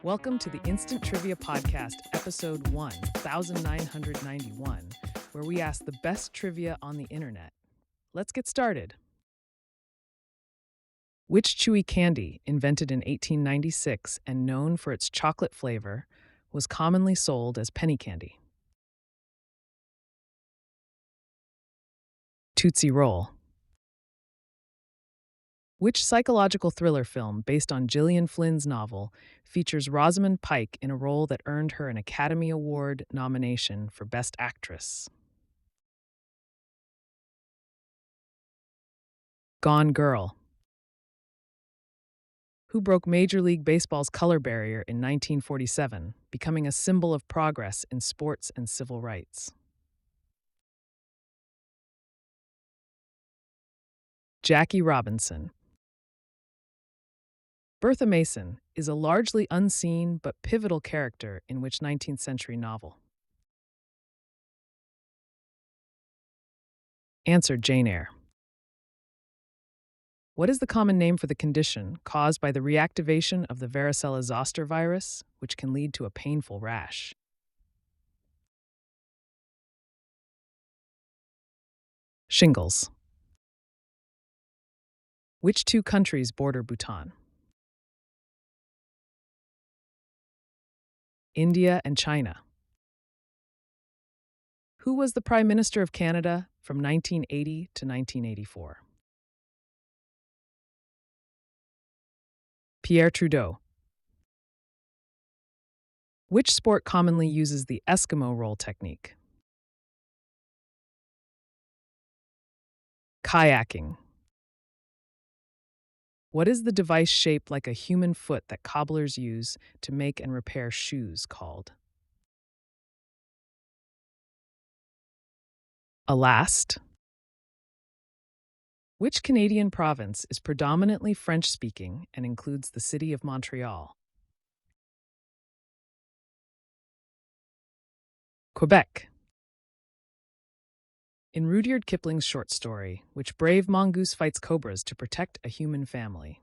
Welcome to the Instant Trivia Podcast, episode 1991, where we ask the best trivia on the internet. Let's get started. Which chewy candy, invented in 1896 and known for its chocolate flavor, was commonly sold as penny candy? Tootsie Roll. Which psychological thriller film, based on Gillian Flynn's novel, features Rosamund Pike in a role that earned her an Academy Award nomination for Best Actress? Gone Girl. Who broke Major League Baseball's color barrier in 1947, becoming a symbol of progress in sports and civil rights? Jackie Robinson. Bertha Mason is a largely unseen but pivotal character in which 19th century novel? Answer: Jane Eyre. What is the common name for the condition caused by the reactivation of the varicella-zoster virus, which can lead to a painful rash? Shingles. Which two countries border Bhutan? India and China. Who was the Prime Minister of Canada from 1980 to 1984? Pierre Trudeau. Which sport commonly uses the Eskimo roll technique? Kayaking. What is the device shaped like a human foot that cobblers use to make and repair shoes called? A last. Which Canadian province is predominantly French-speaking and includes the city of Montreal? Quebec. In Rudyard Kipling's short story, which brave mongoose fights cobras to protect a human family?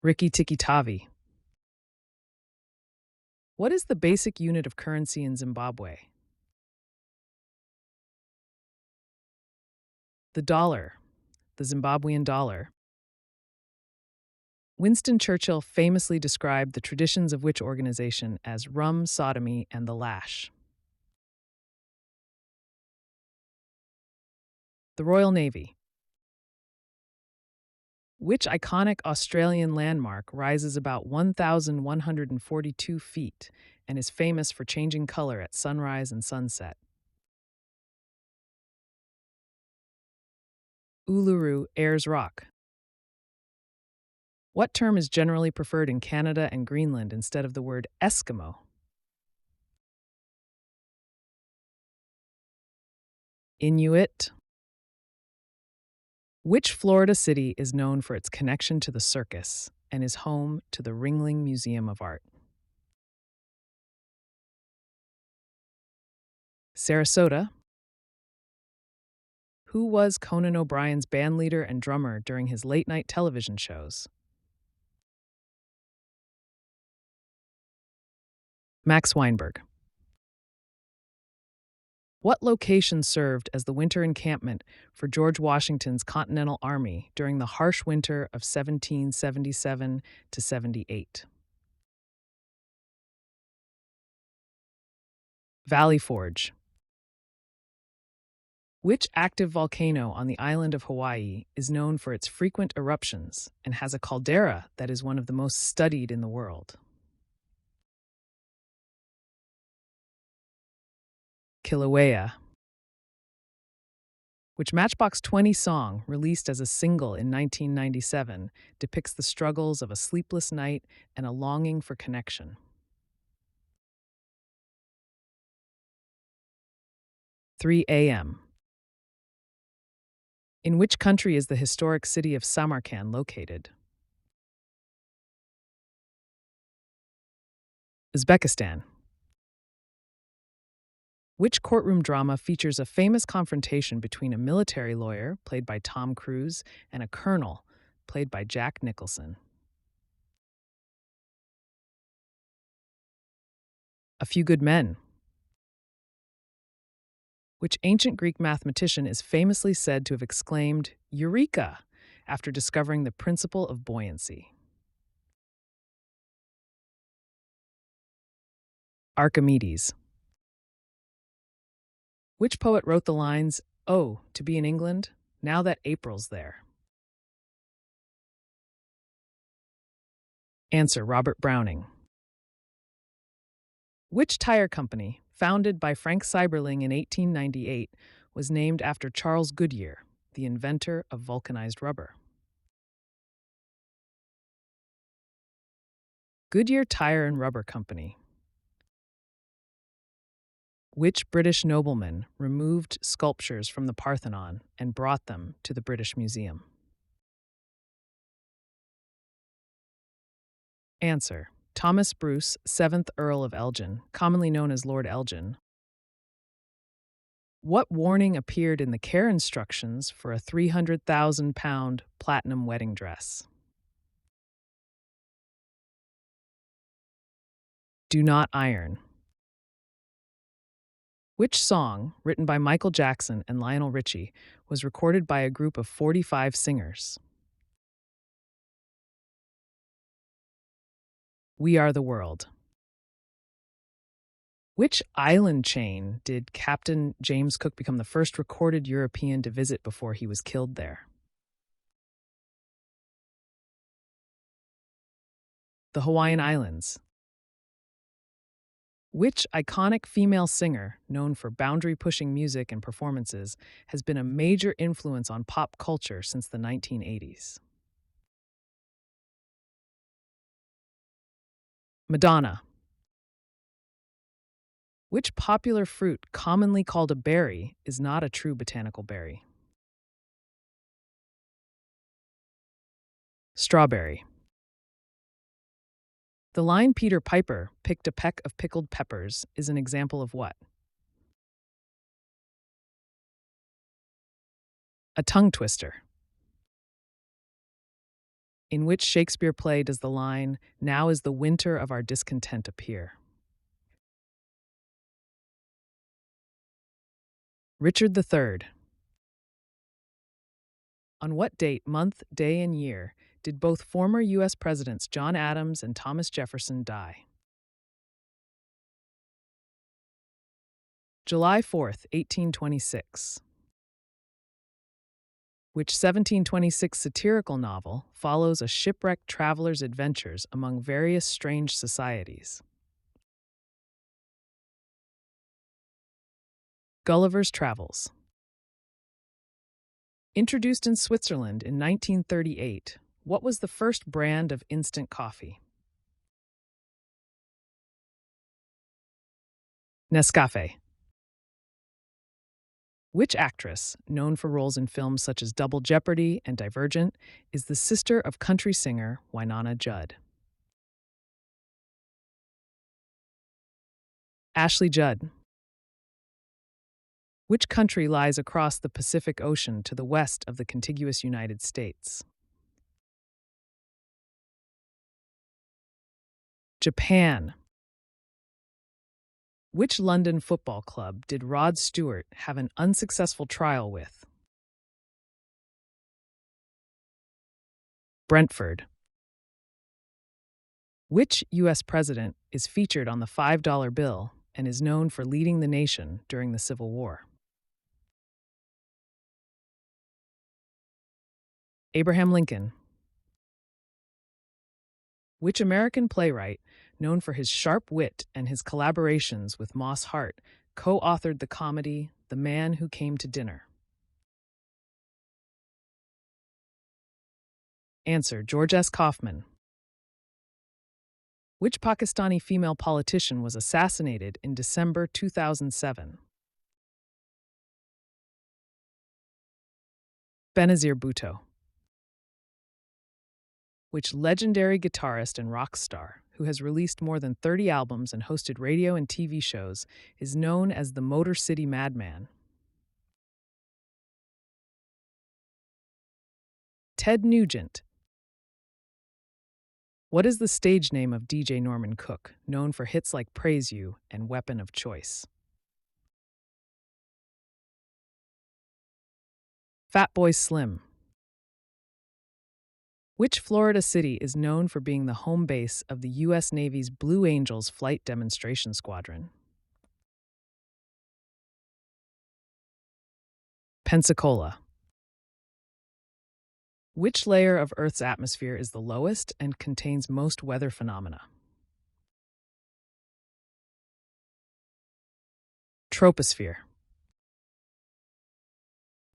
Rikki Tikki Tavi. What is the basic unit of currency in Zimbabwe? The dollar, the Zimbabwean dollar. Winston Churchill famously described the traditions of which organization as rum, sodomy, and the lash? The Royal Navy. Which iconic Australian landmark rises about 1,142 feet and is famous for changing color at sunrise and sunset? Uluru Ayers Rock. What term is generally preferred in Canada and Greenland instead of the word Eskimo? Inuit. Which Florida city is known for its connection to the circus and is home to the Ringling Museum of Art? Sarasota. Who was Conan O'Brien's bandleader and drummer during his late-night television shows? Max Weinberg. What location served as the winter encampment for George Washington's Continental Army during the harsh winter of 1777 to 78? Valley Forge. Which active volcano on the island of Hawaii is known for its frequent eruptions and has a caldera that is one of the most studied in the world? Kilauea. Which Matchbox 20 song, released as a single in 1997, depicts the struggles of a sleepless night and a longing for connection? "3 a.m." In which country is the historic city of Samarkand located? Uzbekistan. Which courtroom drama features a famous confrontation between a military lawyer, played by Tom Cruise, and a colonel, played by Jack Nicholson. A Few Good Men. Which ancient Greek mathematician is famously said to have exclaimed, Eureka! After discovering the principle of buoyancy? Archimedes. Which poet wrote the lines, Oh, to be in England, now that April's there? Answer, Robert Browning. Which tire company, founded by Frank Seiberling in 1898, was named after Charles Goodyear, the inventor of vulcanized rubber? Goodyear Tire and Rubber Company. Which British nobleman removed sculptures from the Parthenon and brought them to the British Museum? Answer, Thomas Bruce, 7th Earl of Elgin, commonly known as Lord Elgin. What warning appeared in the care instructions for a 300,000-pound platinum wedding dress? Do not iron. Which song, written by Michael Jackson and Lionel Richie, was recorded by a group of 45 singers? We Are the World. Which island chain did Captain James Cook become the first recorded European to visit before he was killed there? The Hawaiian Islands. Which iconic female singer, known for boundary-pushing music and performances, has been a major influence on pop culture since the 1980s? Madonna. Which popular fruit, commonly called a berry, is not a true botanical berry? Strawberry. The line Peter Piper picked a peck of pickled peppers is an example of what? A tongue twister. In which Shakespeare play does the line, Now is the winter of our discontent appear? Richard III. On what date, month, day, and year did both former U.S. Presidents John Adams and Thomas Jefferson die? July 4th, 1826. Which 1726 satirical novel follows a shipwrecked traveler's adventures among various strange societies? Gulliver's Travels. Introduced in Switzerland in 1938, what was the first brand of instant coffee? Nescafe. Which actress, known for roles in films such as Double Jeopardy and Divergent, is the sister of country singer Wynonna Judd? Ashley Judd. Which country lies across the Pacific Ocean to the west of the contiguous United States? Japan. Which London football club did Rod Stewart have an unsuccessful trial with? Brentford. Which U.S. president is featured on the $5 bill and is known for leading the nation during the Civil War? Abraham Lincoln. Which American playwright, known for his sharp wit and his collaborations with Moss Hart, co-authored the comedy The Man Who Came to Dinner? Answer, George S. Kaufman. Which Pakistani female politician was assassinated in December 2007? Benazir Bhutto. Which legendary guitarist and rock star, who has released more than 30 albums and hosted radio and TV shows, is known as the Motor City Madman? Ted Nugent, What is the stage name of DJ Norman Cook, known for hits like Praise You and Weapon of Choice? Fatboy Slim. Which Florida city is known for being the home base of the U.S. Navy's Blue Angels Flight Demonstration Squadron? Pensacola. Which layer of Earth's atmosphere is the lowest and contains most weather phenomena? Troposphere.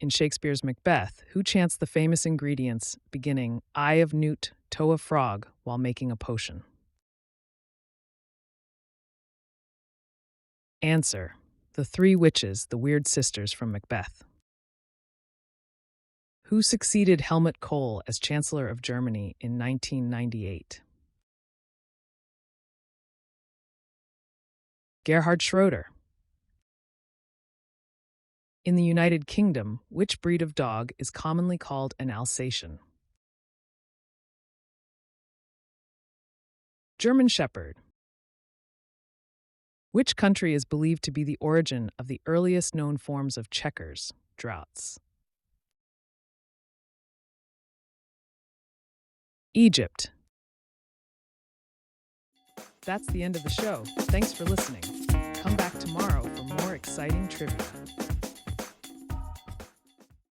In Shakespeare's Macbeth, who chants the famous ingredients beginning eye of newt, toe of frog while making a potion? Answer: the three witches, the weird sisters from Macbeth. Who succeeded Helmut Kohl as Chancellor of Germany in 1998? Gerhard Schroeder. In the United Kingdom, which breed of dog is commonly called an Alsatian? German Shepherd. Which country is believed to be the origin of the earliest known forms of checkers, draughts? Egypt. That's the end of the show. Thanks for listening. Come back tomorrow for more exciting trivia.